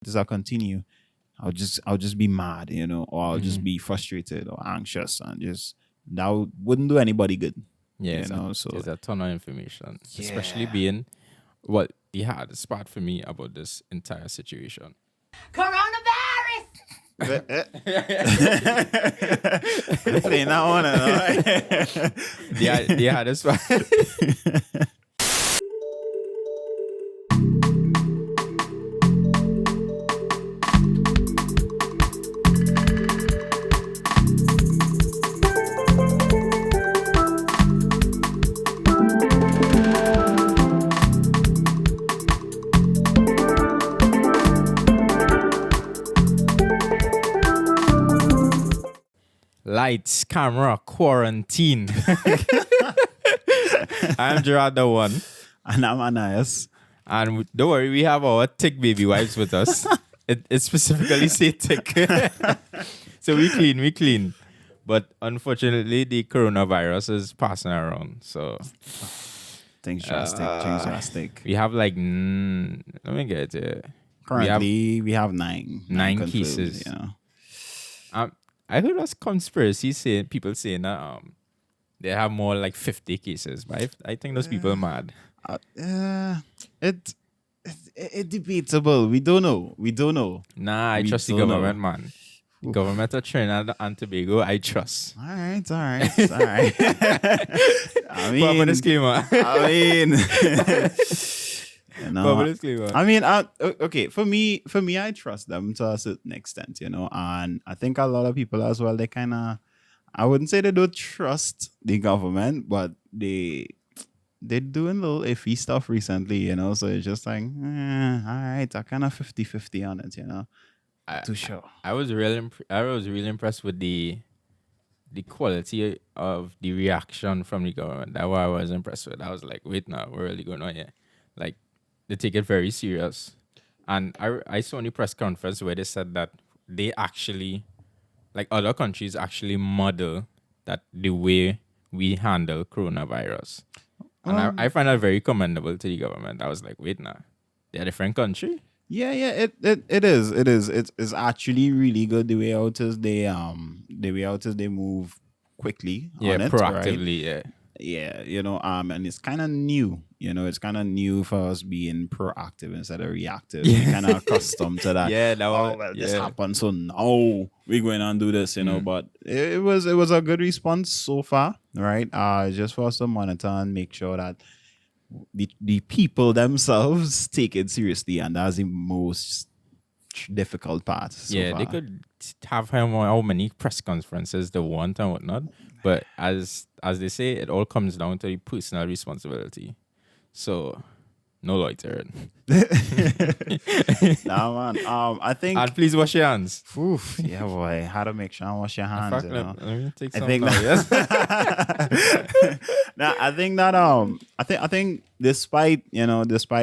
this will continue, I'll just be mad, or I'll just be frustrated or anxious, and just wouldn't do anybody good. Yeah, So there's a ton of information, especially Yeah. being what the hardest part for me about this entire situation. Coronavirus! I'm playing that one, The hardest part. Lights, camera, quarantine. I'm Gerrard the one. and I'm Ananias. And don't worry, we have our tick baby wipes with us. It specifically say tick. So we clean. But unfortunately, the coronavirus is passing around. So Things drastic. we have like, let me get it. Currently, we have nine confirmed, cases. I heard us conspiracy people saying that they have more like 50 cases, but I think those people are mad. It's debatable. We don't know. Nah, I We trust the don't government, man. The government of Trinidad and Tobago, I trust. All right. I mean, Proper disclaimer. Proper disclaimer. Okay. For me, I trust them to a certain extent, and I think a lot of people as well. They kind of, I wouldn't say they don't trust the government, but they're doing little iffy stuff recently, So it's just like, all right, I kind of 50-50 on it, to show. I was really impressed with the quality of the reaction from the government. That's what I was impressed with. I was like, wait, now we're really going on here. Like, they take it very serious. And I saw in the press conference where they said that they actually, like other countries, actually model that the way we handle coronavirus. And I find that very commendable to the government. I was like, wait, now they're a different country. Yeah, it is. It's actually really good the way out is they move quickly on it, proactively, right? Yeah, and it's kind of new. It's kind of new for us being proactive instead of reactive. We're kind of accustomed to that. Yeah, this happened, so now we're going to do this, But it was a good response so far, right? Just for us to monitor and make sure that the people themselves take it seriously, and that's the most difficult part. So far. They could have how many press conferences they want and whatnot, but as they say, it all comes down to the personal responsibility. So, no loitering. Nah, man. I think. And please wash your hands. Oof, yeah, boy. How to make sure I wash your hands. Fact, let me take some I think now, yes? Now, I think that I think despite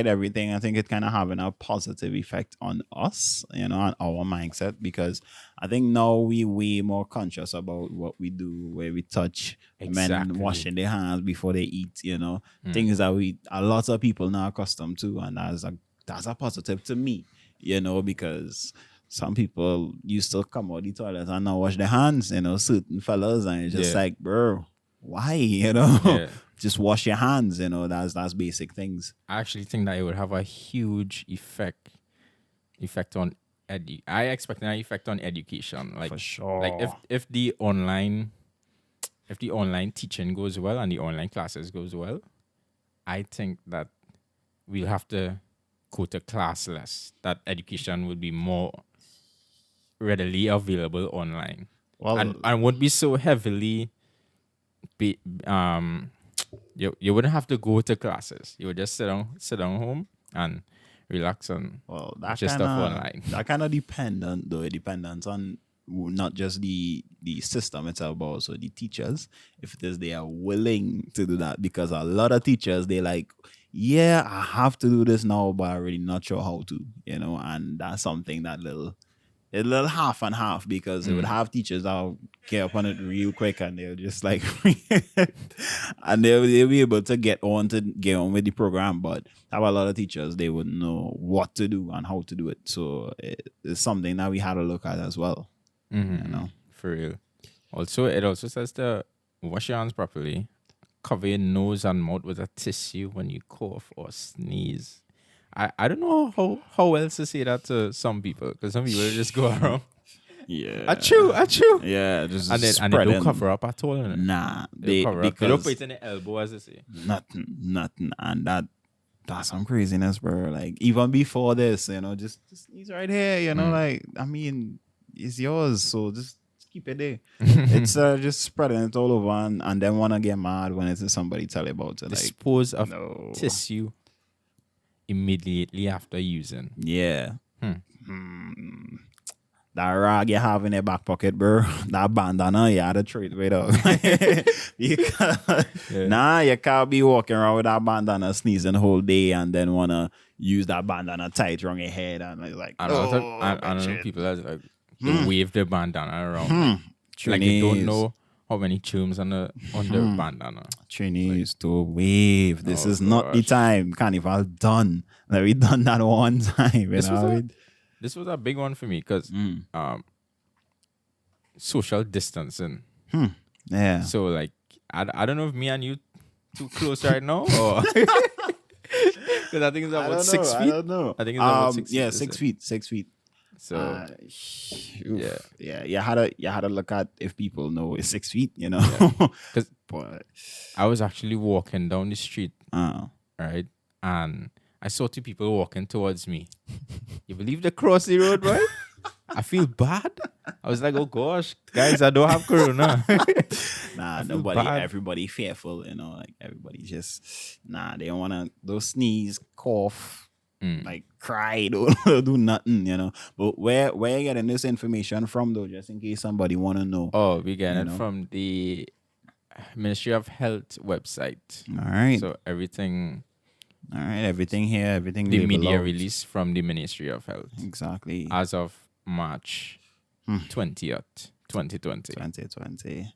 everything, I think it's kind of having a positive effect on us, on our mindset, because I think now we way more conscious about what we do, where we touch, Exactly. men washing their hands before they eat, things that a lot of people now accustomed to, and that's a positive to me, because some people used to come out the toilet and not wash their hands, certain fellas, and it's just like, bro, why, Yeah. just wash your hands, that's basic things. I actually think that it would have a huge effect on I expect an effect on education. Like, For sure. Like if the online teaching goes well and the online classes goes well, I think that we'll have to go to class less. That education will be more readily available online. Well, and won't be so heavily you wouldn't have to go to classes. You would just sit down home and relax and that just stuff online. That kind of dependent, though. It depends on not just the system itself, but also the teachers. If it is they are willing to do that, because a lot of teachers, they like, yeah, I have to do this now, but I'm really not sure how to, and that's something that little a little half and half because they would have teachers that'll get up on it real quick and they'll just like and they'll be able to get on with the program. But have a lot of teachers, they wouldn't know what to do and how to do it. So it's something that we had to look at as well. You know, For real. Also, it also says to wash your hands properly, cover your nose and mouth with a tissue when you cough or sneeze. I don't know how else to say that to some people, because some people just go around. yeah, Achoo. yeah, just And they spreading. don't cover up at all. Innit? Nah, They cover up. They because don't put it in the elbow, as they say. nothing, and that's some craziness, bro. Like even before this, you know, just sneeze right here, you know, like I mean, it's yours, so just keep it there. It's just spreading it all over, and then wanna get mad when it's somebody tell you about it. Like, Dispose of no. tissue immediately after using. Yeah. That rag you have in your back pocket, bro. That bandana, you had to throw it right out. Because, nah, you can't be walking around with that bandana sneezing the whole day and then want to use that bandana tight around your head. And it's like, I know people that like they wave their bandana around. Like they don't know how many chums on the bandana. Chinese to wave. This is not the time. Carnival done. Like we done that one time. This was a big one for me because social distancing. Yeah. So like I don't know if me and you too close right now or because I think it's about 6 feet. I don't know. I think it's about 6 feet. Yeah, 6 feet. 6 feet. So yeah. You had to look at if people know it's 6 feet, you know. Because But I was actually walking down the street, right, and I saw two people walking towards me. You believe they crossed the road, boy? I feel bad. I was like, oh gosh, guys, I don't have corona. nah, everybody fearful, you know, like everybody just they don't wanna sneeze, cough, like cry, don't do nothing, you know. But where you getting this information from though, just in case somebody wanna know? Oh, we get it from the Ministry of Health website. All right. So everything here, the media release from the Ministry of Health. Exactly. As of March 20th, 2020. 2020.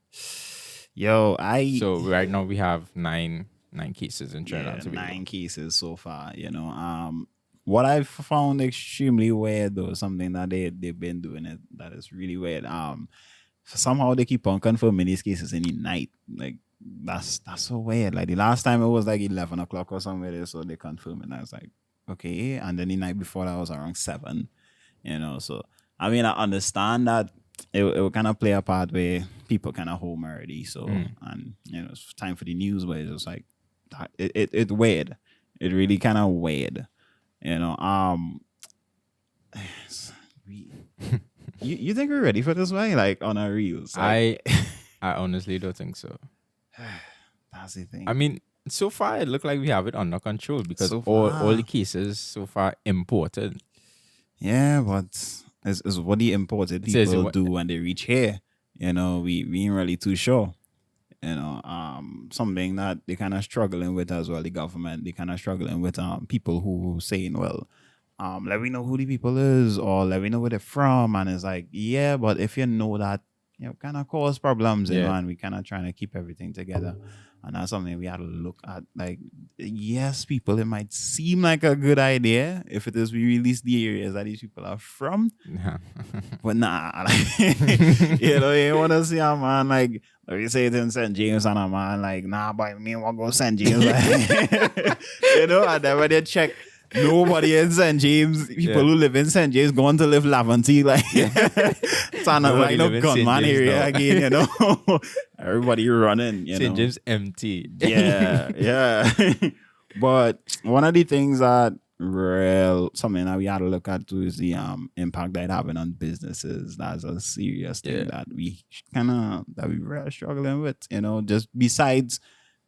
So right now we have nine cases in Trinidad and Tobago. 9 cases so far, you know. What I've found extremely weird though, something that they've been doing it that is really weird. Somehow they keep on confirming these cases in the night. Like that's so weird. Like the last time it was like 11 o'clock or somewhere, so they confirmed, and I was like, okay. And then the night before that was around 7, you know. So I mean, I understand that it will kind of play a part where people kind of home already. So and you know, it's time for the news, but it's just like it weird. It really kind of weird, you know. You think we're ready for this way? Like on our reels? Like, I honestly don't think so. That's the thing. I mean, so far it looked like we have it under control because So all the cases so far imported. Yeah, but it's what the imported people do when they reach here. You know, we ain't really too sure. You know, something that they kind of struggling with as well. The government, they kind of struggling with people who saying, well, let me know who the people is or let me know where they're from. And it's like, yeah, but if you know that, you know, kind of cause problems, you know, and we kind of trying to keep everything together. And that's something we had to look at. Like, yes, people, it might seem like a good idea if it is we release the areas that these people are from. But nah, like, you know, you want to see a man like you say it in St. James and a man like, nah, but me want to go St. James. You know, and then when they check, nobody in St. James, people who live in St. James going to live Laventille, like it's not like no gunman area again, you know. Everybody running, you know. St. James empty. Yeah. But one of the things that something that we had to look at too is the impact that having on businesses. That's a serious thing that we really struggling with, you know, just besides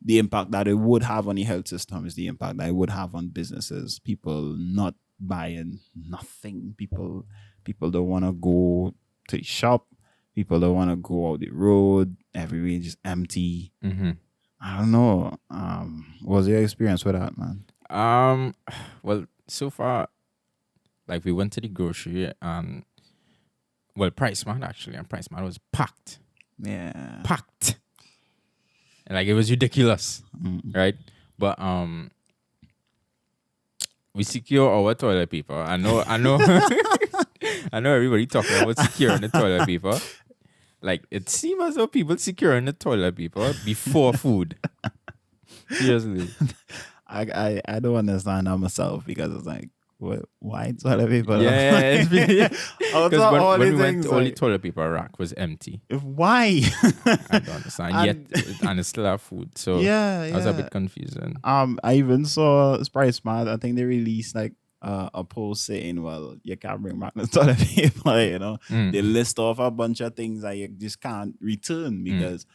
the impact that it would have on the health system is the impact that it would have on businesses. People not buying nothing. People don't want to go to the shop. People don't want to go out the road. Everywhere just empty. I don't know. What was your experience with that, man? Well, so far, like we went to the grocery and well, Price Mart actually, and Price Mart was packed. Yeah. Packed. And like it was ridiculous. Right? But we secure our toilet paper. I know I know everybody talking about securing the toilet paper. Like it seems as though people securing the toilet paper before food. Seriously. I don't understand that myself because it's like, what, why toilet paper? Yeah. Because Because when we went, all the toilet paper rack was empty. why? I don't understand. And it's still have food. So Yeah, that was a yeah. bit confusing. I even saw Sprite Smart. I think they released like a post saying, well, you can't bring back the toilet paper, you know. They list off a bunch of things that you just can't return because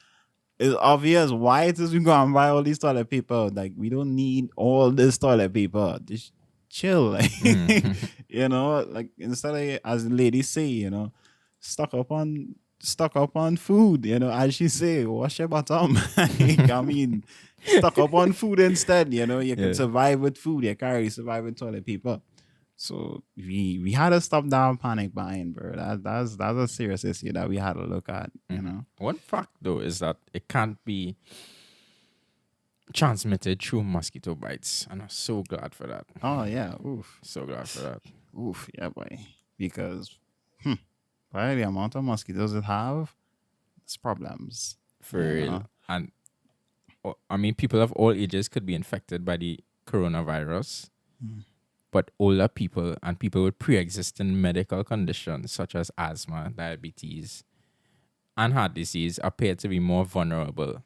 it's obvious why it is we go and buy all these toilet paper. Like, we don't need all this toilet paper. Just chill. Like, you know, like instead of, as the ladies say, you know, stock up on food, you know, as she say, wash your bottom. I mean, stock up on food instead, you know, you can survive with food, you can't really survive with toilet paper. So we had to stop down panic buying, bro. That's a serious issue that we had to look at, you know. One fact though is that it can't be transmitted through mosquito bites, and I'm so glad for that. Oh yeah, oof. So glad for that. Oof, yeah, boy. Because by the amount of mosquitoes it have, it's problems. For real. And I mean, people of all ages could be infected by the coronavirus, but older people and people with pre-existing medical conditions such as asthma, diabetes, and heart disease appear to be more vulnerable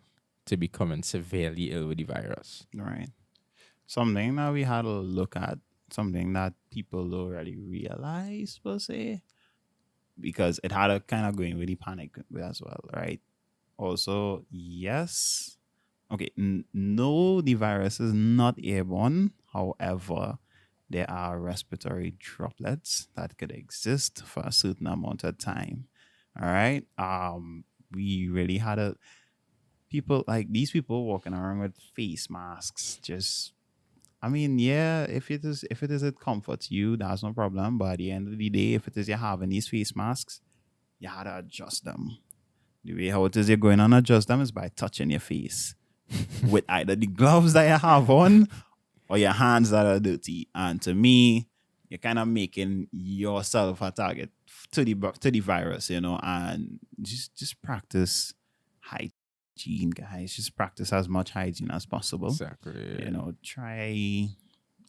to becoming severely ill with the virus. Right. Something that we had to look at, something that people don't really realize, per se, because it had a kind of going with the panic as well, right? Also, yes. Okay, no, the virus is not airborne. However, there are respiratory droplets that could exist for a certain amount of time. All right. We really had a people like these people walking around with face masks. Just, I mean, yeah, if it comforts you, that's no problem. But at the end of the day, if it is you're having these face masks, you had to adjust them. The way how it is you're going to adjust them is by touching your face with either the gloves that you have on or your hands that are dirty. And to me, you're kind of making yourself a target to the virus, you know. And just practice hygiene, guys. Just practice as much hygiene as possible. Exactly. You know, try,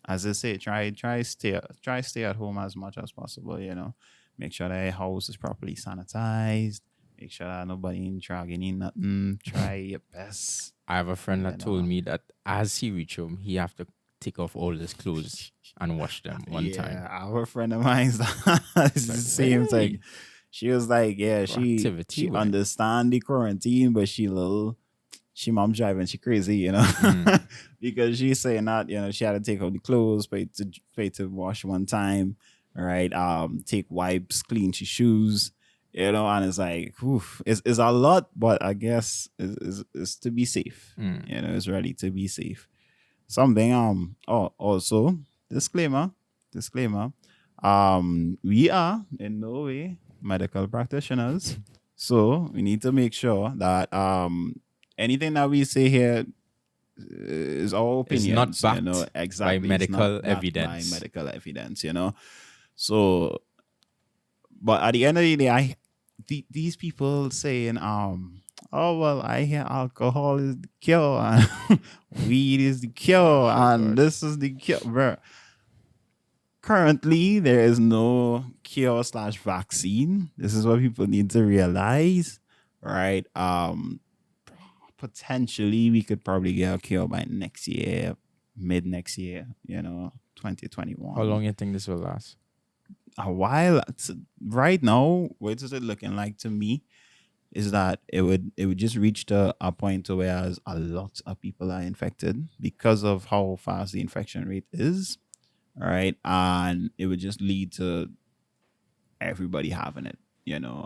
as I say, try stay at home as much as possible. You know, make sure that your house is properly sanitized. Make sure that nobody ain't dragging in nothing. Try your best. I have a friend that told me that as he reach home, he have to take off all his clothes and wash them one time. Yeah, our friend of mine's the same thing. She was like, yeah, she understand the quarantine, but she mom driving, she crazy, you know, because she's saying that, you know, she had to take off the clothes, pay to wash one time, right? Take wipes, clean your shoes, you know, and it's like, oof, it's a lot, but I guess it's to be safe, you know, it's ready to be safe. Something, also, disclaimer, we are in no way medical practitioners, so we need to make sure that anything that we say here is our opinion. It's not backed, you know, exactly, by medical evidence. By medical evidence, you know. So, but at the end of the day, these people saying, oh well, I hear alcohol is the cure and weed is the cure and this is the cure, bro. Currently, there is no cure / vaccine. This is what people need to realize, right? Potentially, we could probably get a cure by next year, mid next year, you know, 2021. How long you think this will last? A while. Right now, what is it looking like to me is that it would just reach to a point to where a lot of people are infected because of how fast the infection rate is. All right. And it would just lead to everybody having it, you know.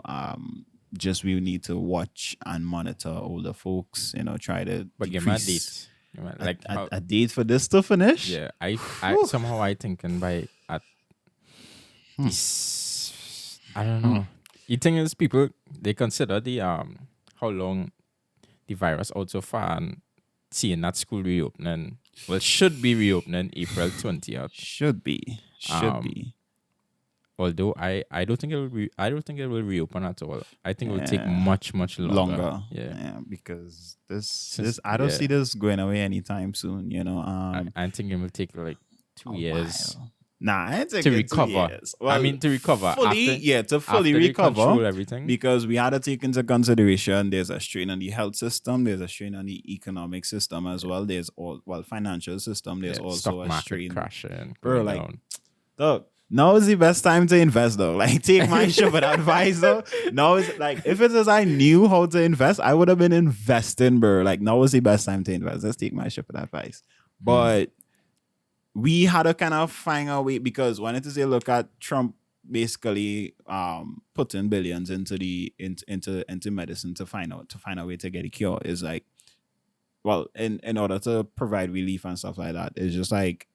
Just we need to watch and monitor older folks, you know, try to give me a date. Like a date for this to finish. Yeah. I somehow I thinking by at this, I don't know. The thing is, people they consider the how long the virus out so far and seeing that school reopening. Well, should be reopening April 20th. Should be. Although I don't think I don't think it will reopen at all. I think it will take much longer. Yeah. Because this I don't see this going away anytime soon. I think it will take like 2 years. While. Nah, I think to it's recover. 2 years. Well, I mean to recover fully, to fully after they recover control everything. because we had to take into consideration there's a strain on the health system, there's a strain on the economic system as well. There's financial system. There's also stock a market strain. crashing. Bro, like, down. Look, now is the best time to invest though. Like, take my shit with advice though. Now is like, if it is I knew how to invest, I would have been investing, bro. Like, now is the best time to invest. Let's take my shit with advice. But we had to kind of find a way, because when it is a look at Trump basically putting billions into medicine to find a way to get a cure is like, well, in order to provide relief and stuff like that, it's just like,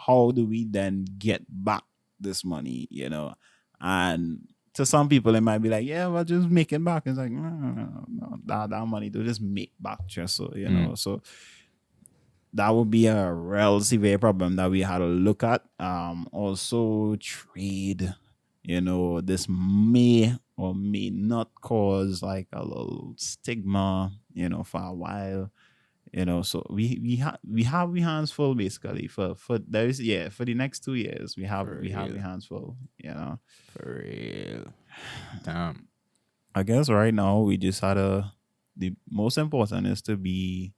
how do we then get back this money, And to some people it might be like, yeah, well, just make it back. It's like, no, that money to just make back just so so that would be a real severe problem that we had to look at. Also trade, this may or may not cause like a little stigma, for a while. So we have our hands full basically for the next 2 years we have our hands full, For real. Damn. I guess right now we just the most important is to be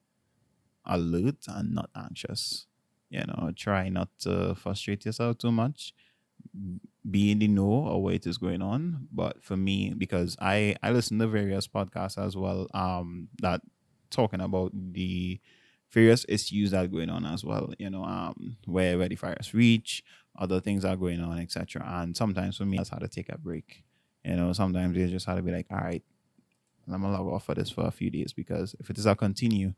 alert and not anxious. Try not to frustrate yourself too much. Be in the know of what is going on. But for me, because I listen to various podcasts as well, that talking about the various issues that are going on as well, where the virus reach, other things are going on, etc. And sometimes for me, I just had to take a break. Sometimes you just had to be like, all right, I'm gonna log off for this for a few days, because if it is a continue,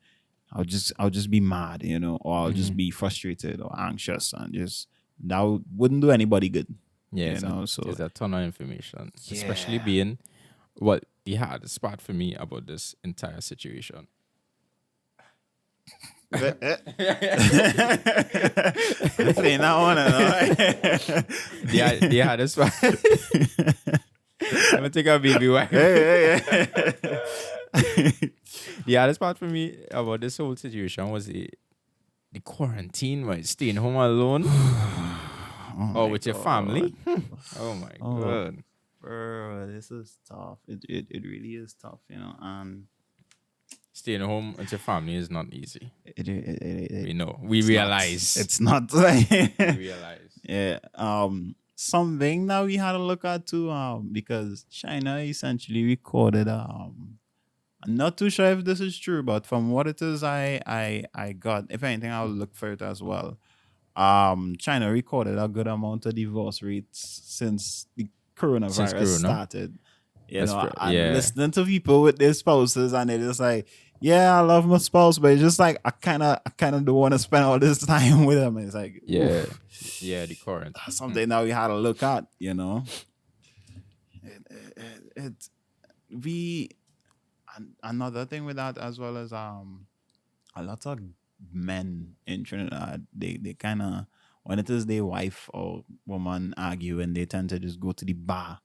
I'll just be mad, or I'll just be frustrated or anxious, and just that wouldn't do anybody good. Yeah, so there's a ton of information, especially being what the hardest part for me about this entire situation. Playing that one, the hardest part. I'm gonna take a baby wipe. The hardest part for me about this whole situation was the quarantine, right? Staying home alone, or with your family. Oh my god, bro, this is tough. It really is tough, and staying home with your family is not easy. We know. We realize it's not. We realize. Yeah. Something that we had to look at too, because China essentially recorded. I'm not too sure if this is true, but from what it is, I got. If anything, I'll look for it as well. China recorded a good amount of divorce rates since the coronavirus started. Listening to people with their spouses, and they're just like, yeah, I love my spouse, but it's just like I kind of don't want to spend all this time with them. And it's like, oof. The current. That's something that we had to look at, another thing with that, as well as a lot of men in Trinidad, they kind of, when it is their wife or woman arguing, they tend to just go to the bar.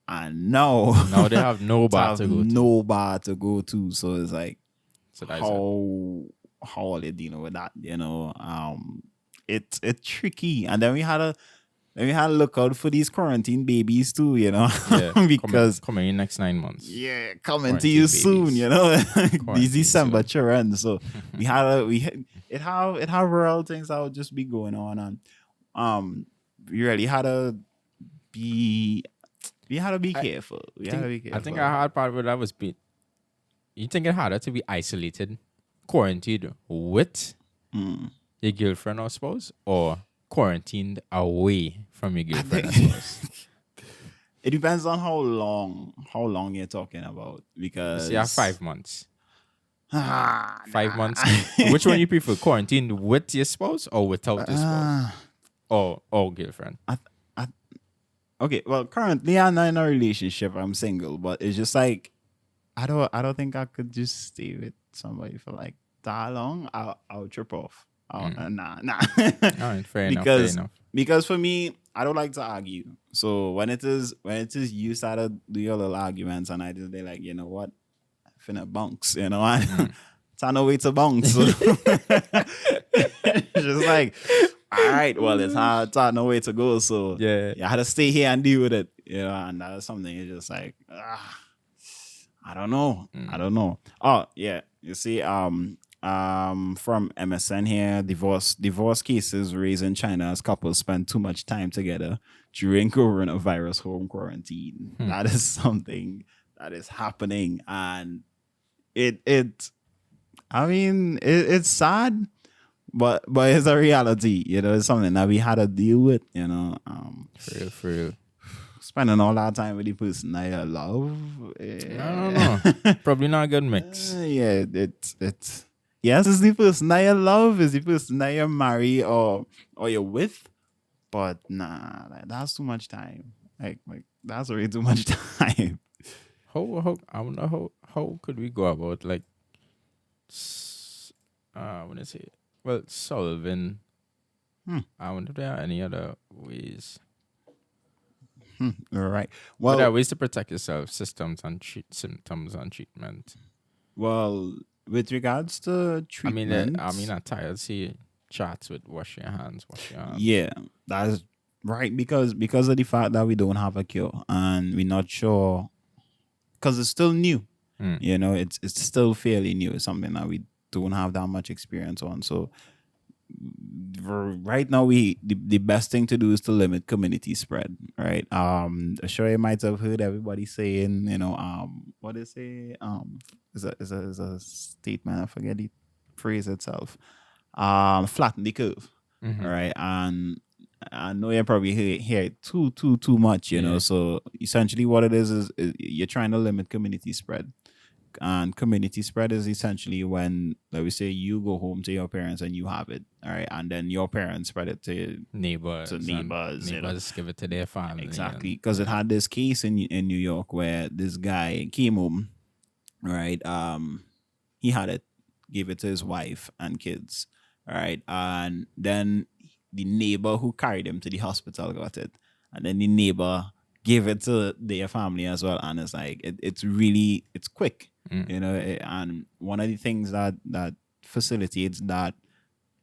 And now they have no bar to go to. No bar to go to. So it's like, so how are they dealing with that? It's tricky. And then we had to look out for these quarantine babies too, because coming in next 9 months. Yeah, coming to you soon, these December children. So it have real things that would just be going on, and we really had to be. We had to be careful. I think our hard part with that was you think it harder to be isolated, quarantined with your girlfriend or spouse, or quarantined away from your girlfriend or spouse? It depends on how long you're talking about, because 5 months. 5 months. Which one you prefer, quarantined with your spouse or without your spouse? Or girlfriend? Okay, well, currently I'm not in a relationship. I'm single, but it's just like I don't think I could just stay with somebody for like that long. I'll trip off. Nah. All right, fair enough, fair because enough. because for me, I don't like to argue. So when it is you started do your little arguments and I just be like, you know what, finna bounce, and it's on the way to bounce. So it's just like, all right, well, it's on the way to go. So Yeah. you had to stay here and deal with it, and that's something. It's just like, I don't know. I don't know. Oh yeah, you see, from MSN here, divorce cases raised in China as couples spend too much time together during coronavirus home quarantine. That is something that is happening, and it's sad, but it's a reality. It's something that we had to deal with. For real. Spending all our time with the person I love. I don't know. Probably not a good mix. Yeah, it's yes, it's the person I love, is the person that you marry or you're with, but nah, that's too much time. Like that's already too much time. How I wonder how could we go about like I want to say solving. I wonder if there are any other ways. All right. Well, there are Well, ways to protect yourself, symptoms and treatment. well, with regards to treatment, I mean, I'm tired of seeing charts with wash your hands. yeah, that's right, because of the fact that we don't have a cure and we're not sure, because it's still new. It's still fairly new. It's something that we don't have that much experience on. So right now, the best thing to do is to limit community spread. Right. I'm sure you might have heard everybody saying, what they say, is a statement. I forget the phrase itself. Flatten the curve. All right. And I know you probably hear it too much, Yeah. So essentially, what it is you're trying to limit community spread. And community spread is essentially when, let me say, you go home to your parents and you have it, all right, and then your parents spread it to Neighbors. neighbors. Neighbors give it to their family. Exactly, because it had this case in New York where this guy came home, right? He had it, gave it to his wife and kids, all right, and then the neighbor who carried him to the hospital got it, and then the neighbor gave it to their family as well, and it's like it's quick, and one of the things that facilitates that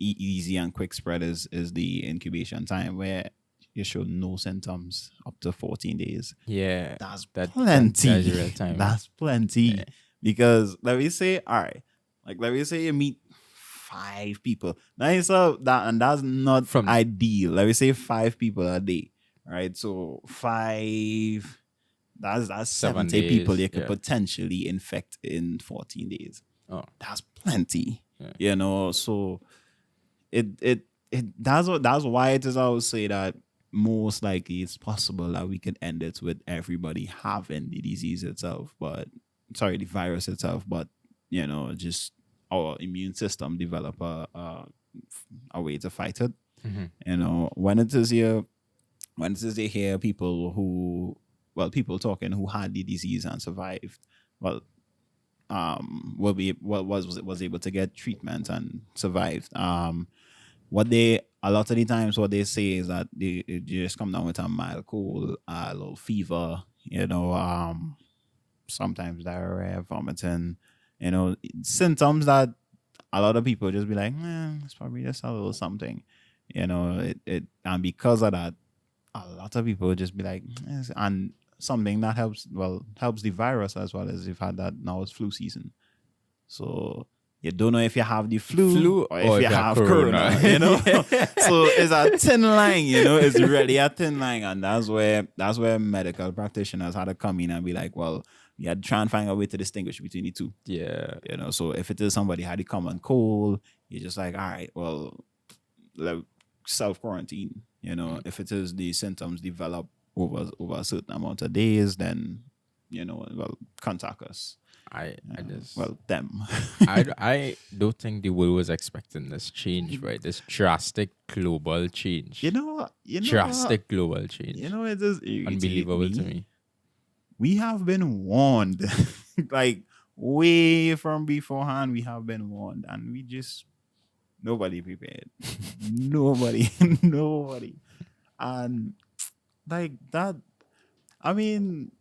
easy and quick spread is the incubation time, where you show no symptoms up to 14 days. Yeah. That's That- plenty. that's real time. That's plenty. Yeah. Because let me say, all right, like let me say you meet 5 people. Now so that's not From- ideal. Let me say 5 people a day. Right. So 5, that's 7 70 people days, you could yeah. potentially infect in 14 days. Oh. That's plenty. Yeah. So that's why it is, I would say that most likely it's possible that we can end it with everybody having the disease itself, the virus itself, but just our immune system develop a way to fight it. When it is here, you hear people talking who had the disease and survived, was able to get treatment and survived. A lot of the times what they say is that they just come down with a mild cold, a little fever, sometimes diarrhea, vomiting, symptoms that a lot of people just be like, it's probably just a little something, and because of that, a lot of people just be like, and something that helps the virus as well, as you've had that now it's flu season. So you don't know if you have the flu or if you have corona. So it's a thin line, it's really a thin line. And that's where medical practitioners had to come in and be like, well, you had to try and find a way to distinguish between the two. Yeah. So if it is somebody had a common cold, you're just like, all right, well, self-quarantine. If it is the symptoms develop over a certain amount of days, then, contact us. I just Well, them. I don't think the world was expecting this change, right? This drastic global change. You know what? Drastic global change. You know, it just irritates Unbelievable to me. We have been warned, like way from beforehand. We have been warned, and we just nobody prepared. nobody, nobody, and like that. I mean,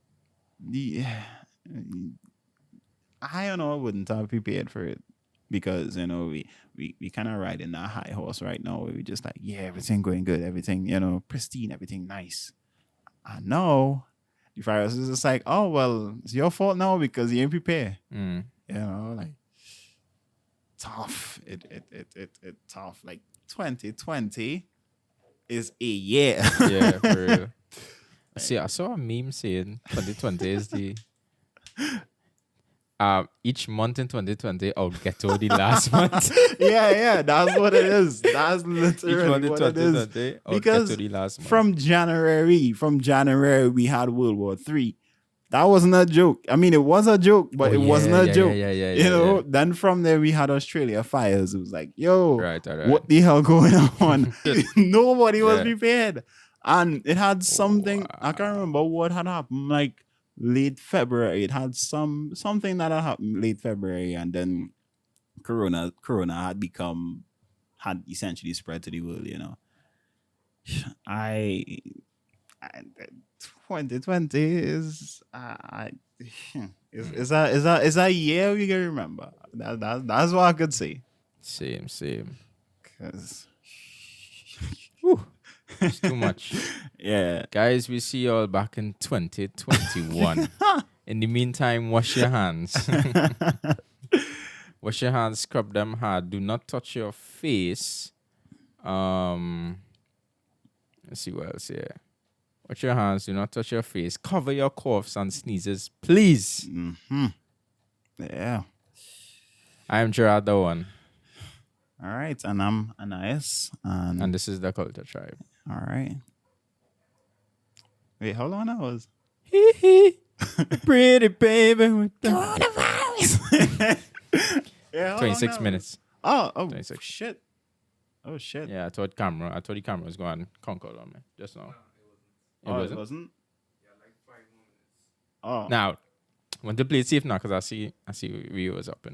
the I don't know. I wouldn't have prepared for it because we kind of ride in that high horse right now. Where we just like, yeah, everything going good, everything pristine, everything nice. I know. The virus is just like, oh well, it's your fault now because you ain't prepared. Like tough. It tough. Like 2020 is a year. Yeah, for real. See, I saw a meme saying 2020 is the each month in 2020 I'll get to the last month. yeah, that's what it is. That's Each month literally in what it is. 2020 I'll get Because to the last month. from January we had World War III. That wasn't a joke. I mean, it was a joke, but Oh, it wasn't yeah, a yeah, joke. yeah, yeah, yeah, yeah. Then from there we had Australia fires. It was like, yo, Right. what the hell going on? Nobody was Yeah. prepared. And it had something, I can't remember what had happened, like late February. It had something that had happened late February, and then Corona had essentially spread to the world, I 2020 is is a year we can remember. That's what I could say. Same. 'Cause It's too much. yeah. Guys, we see you all back in 2021. In the meantime, wash your hands. Wash your hands, scrub them hard. Do not touch your face. Let's see what else here. Wash your hands. Do not touch your face. Cover your coughs and sneezes, please. Yeah. I am Gerrard the One. All right, and I'm Anais, And this is the Culture Tribe. all right. Wait, hold on. I was Pretty baby with the yeah, hold on, 26 now. minutes. Oh, 26. shit. Oh shit. Yeah, I thought the camera was going conquered on me just now. It wasn't. Yeah, like 5 more minutes. Oh. Now, want to play it safe now because I see we was up in.